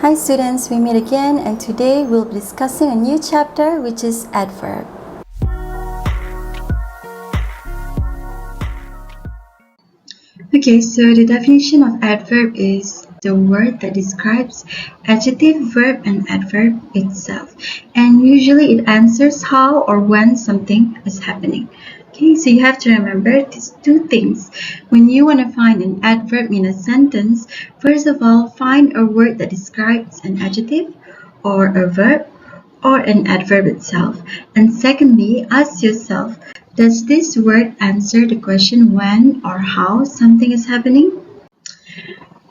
Hi students, we meet again and today we'll be discussing a new chapter which is adverb. Okay, so the definition of adverb is the word that describes adjective, verb, and adverb itself. And usually it answers how or when something is happening. Okay, so you have to remember these two things. When you want to find an adverb in a sentence, first of all, find a word that describes an adjective or a verb or an adverb itself. And secondly, ask yourself, does this word answer the question when or how something is happening?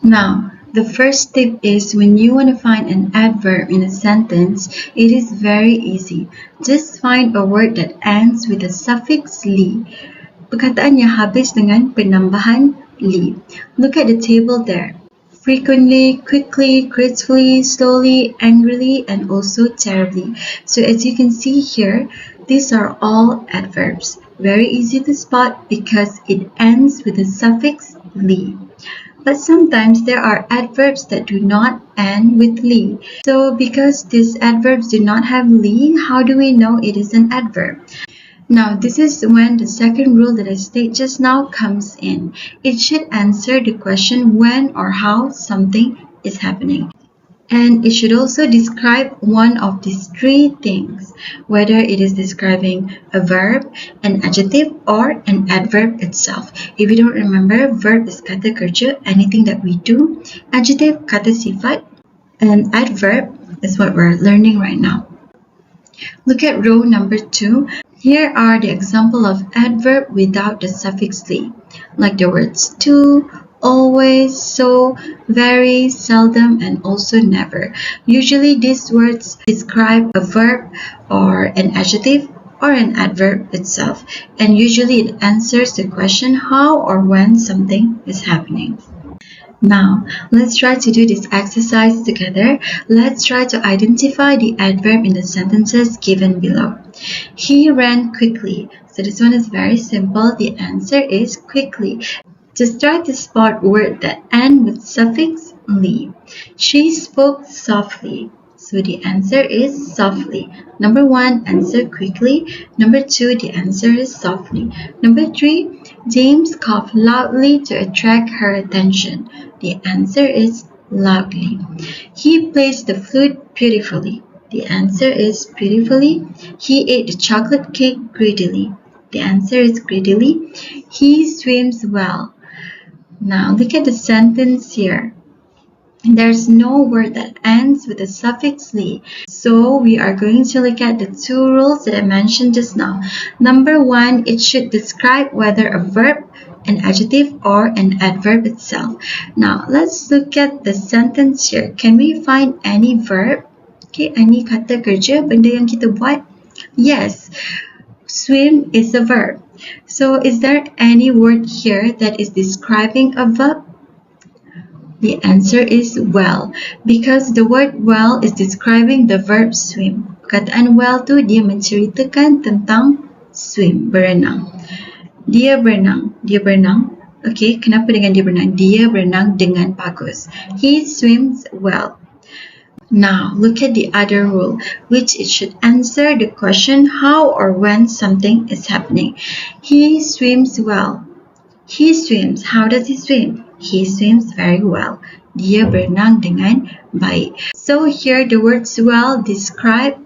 Now, the first tip is when you want to find an adverb in a sentence, it is very easy. Just find a word that ends with the suffix li. Perkataan niya habis dengan penambahan li. Look at the table there. Frequently, quickly, gracefully, slowly, angrily, and also terribly. So as you can see here, these are all adverbs. Very easy to spot because it ends with the suffix li. But sometimes there are adverbs that do not end with li. So because these adverbs do not have li, how do we know it is an adverb? Now, this is when the second rule that I stated just now comes in. It should answer the question when or how something is happening. And it should also describe one of these three things, whether it is describing a verb, an adjective, or an adverb itself. If you don't remember, verb is kata kerja, anything that we do. Adjective, kata sifat. And adverb is what we're learning right now. Look at row number 2. Here are the example of adverb without the suffix li, like the words to, always, so, very, seldom, and also never. Usually these words describe a verb or an adjective or an adverb itself, and usually it answers the question how or when something is happening. Now, let's try to do this exercise together. Let's try to identify the adverb in the sentences given below. He ran quickly. So this one is very simple. The answer is quickly. Just try to spot words that end with suffix li. She spoke softly. So the answer is softly. Number 1, answer quickly. Number 2, the answer is softly. Number 3, James coughed loudly to attract her attention. The answer is loudly. He plays the flute beautifully. The answer is beautifully. He ate the chocolate cake greedily. The answer is greedily. He swims well. Now look at the sentence here. There's no word that ends with the suffix li. So we are going to look at the two rules that I mentioned just now. Number 1, it should describe whether a verb, an adjective, or an adverb itself. Now let's look at the sentence here. Can we find any verb? Okay, any kata kerja, benda yang kita buat? Yes, swim is a verb. So is there any word here that is describing a verb? The answer is well, because the word well is describing the verb swim. Perkataan well tu dia menceritakan tentang swim, berenang. Dia berenang. Okay, kenapa dengan dia berenang? Dia berenang dengan bagus. He swims well. Now, look at the other rule, which it should answer the question how or when something is happening. He swims well. He swims. How does he swim? He swims very well. Dia berenang dengan baik. So here the word well describe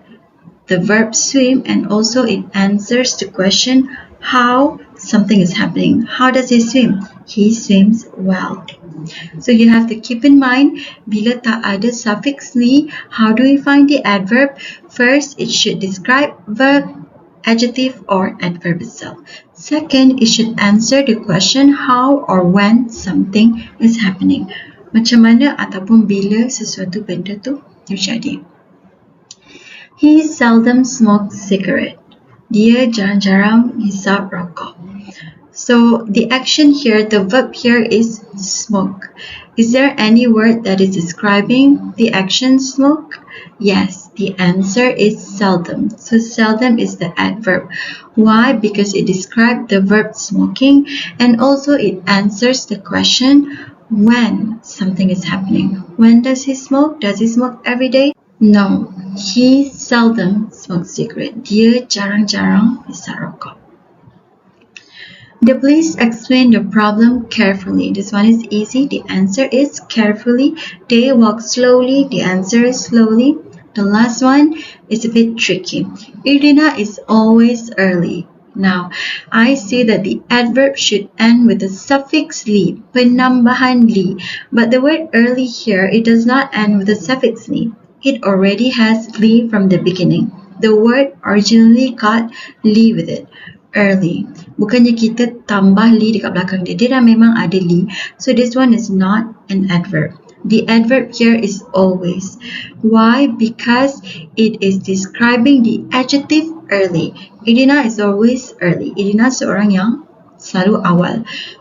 the verb swim and also it answers the question how something is happening. How does he swim? He swims well. So you have to keep in mind, bila tak ada suffix li, how do we find the adverb? First, it should describe verb, adjective, or adverb itself. Second, it should answer the question how or when something is happening. Macam mana ataupun bila sesuatu benda tu terjadi. He seldom smokes cigarette. Dia jarang-jarang hisap rokok. So the action here, the verb here is smoke. Is there any word that is describing the action smoke? Yes, the answer is seldom. So seldom is the adverb. Why? Because it describes the verb smoking and also it answers the question when something is happening. When does he smoke? Does he smoke every day? No, he seldom smokes cigarette. Dia jarang-jarang hisap rokok. Please explain the problem carefully. This one is easy. The answer is carefully. They walk slowly. The answer is slowly. The last one is a bit tricky. Irina is always early. Now, I say that the adverb should end with the suffix li, penambahan li. But the word early here, it does not end with the suffix li. It already has li from the beginning. The word originally got li with it. Early. Bukannya kita tambah li dekat belakang dia. Dia dah memang ada li. So this one is not an adverb. The adverb here is always. Why? Because it is describing the adjective early. Irina is always early. Irina seorang yang selalu awal.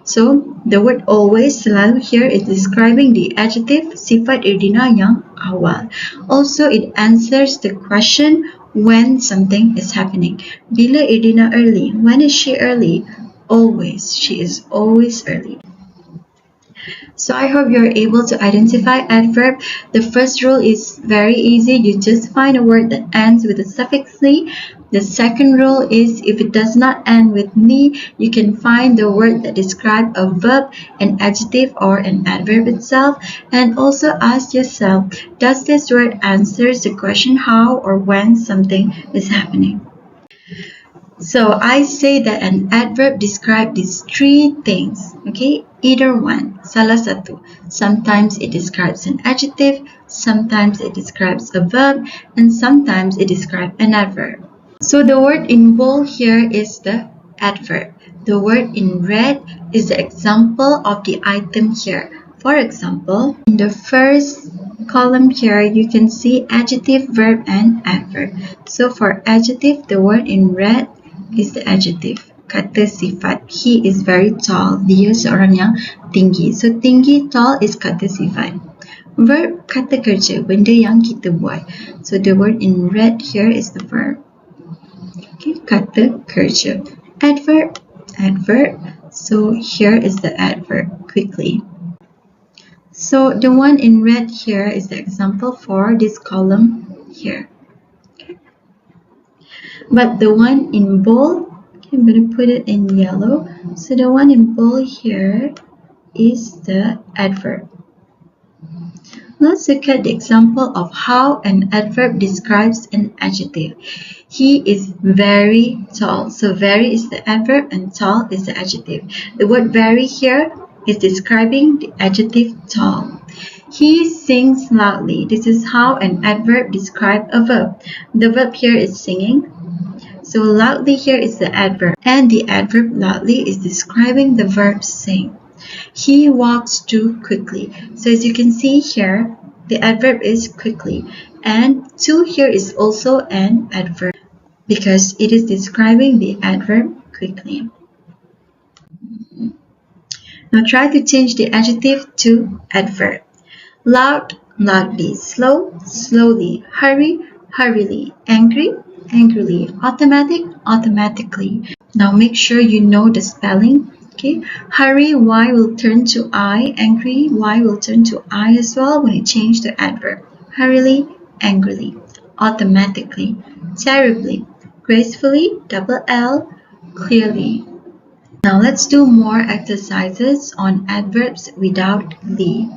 So the word always selalu here is describing the adjective sifat Irina yang awal. Also it answers the question when something is happening. Bila Irina early? When is she early? Always. She is always early. So I hope you're able to identify adverb. The first rule is very easy. You just find a word that ends with a suffix li. The second rule is if it does not end with ni, you can find the word that describes a verb, an adjective, or an adverb itself. And also ask yourself, does this word answer the question how or when something is happening? So I say that an adverb describes these three things, okay? Either one, salah satu. Sometimes it describes an adjective, sometimes it describes a verb, and sometimes it describes an adverb. So the word in bold here is the adverb. The word in red is the example of the item here. For example, in the first column here, you can see adjective, verb, and adverb. So for adjective, the word in red is the adjective. Kata sifat. He is very tall. Dia seorang yang tinggi. So tinggi, tall is kata sifat. Verb, kata kerja. Benda yang kita buat. So the word in red here is the verb. Okay, kata kerja. Adverb, adverb. So here is the adverb. Quickly. So the one in red here is the example for this column here. But the one in bold, okay, I'm going to put it in yellow. So the one in bold here is the adverb. Let's look at the example of how an adverb describes an adjective. He is very tall. So very is the adverb and tall is the adjective. The word very here is describing the adjective tall. He sings loudly. This is how an adverb describes a verb. The verb here is singing. So loudly here is the adverb, and the adverb loudly is describing the verb sing. He walks too quickly. So as you can see here, the adverb is quickly, and to here is also an adverb because it is describing the adverb quickly. Now try to change the adjective to adverb. Loud, loudly. Slow, slowly. Hurry, hurriedly. Angry, angrily. Automatic, automatically. Now make sure you know the spelling. Okay, hurry, Y will turn to I. Angry, Y will turn to I as well when you change the adverb. Hurriedly, angrily. Automatically. Terribly. Gracefully, double L. Clearly. Now let's do more exercises on adverbs without li.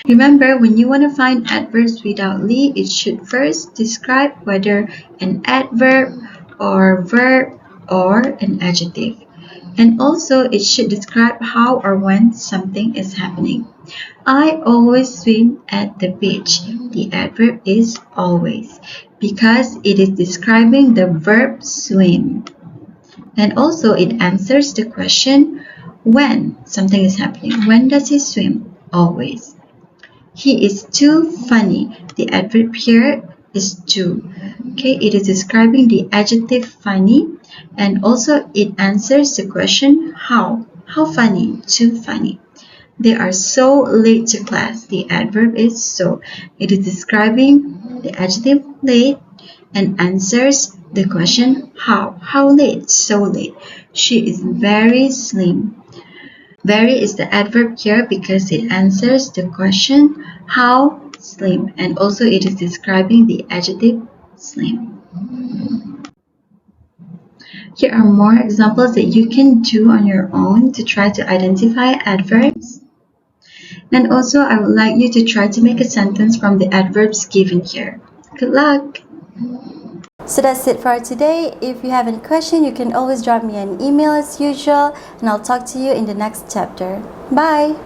Remember, when you want to find adverbs without li, it should first describe whether an adverb or verb or an adjective. And also, it should describe how or when something is happening. I always swim at the beach. The adverb is always because it is describing the verb swim. And also, it answers the question when something is happening. When does he swim? Always. He is too funny. The adverb here is too. Okay, it is describing the adjective funny, and also it answers the question how. How funny? Too funny. They are so late to class. The adverb is so. It is describing the adjective late and answers the question how. How late? So late. She is very slim. Very is the adverb here because it answers the question how slim, and also it is describing the adjective slim. Here are more examples that you can do on your own to try to identify adverbs. And also, I would like you to try to make a sentence from the adverbs given here. Good luck! So that's it for today. If you have any question, you can always drop me an email as usual, and I'll talk to you in the next chapter. Bye!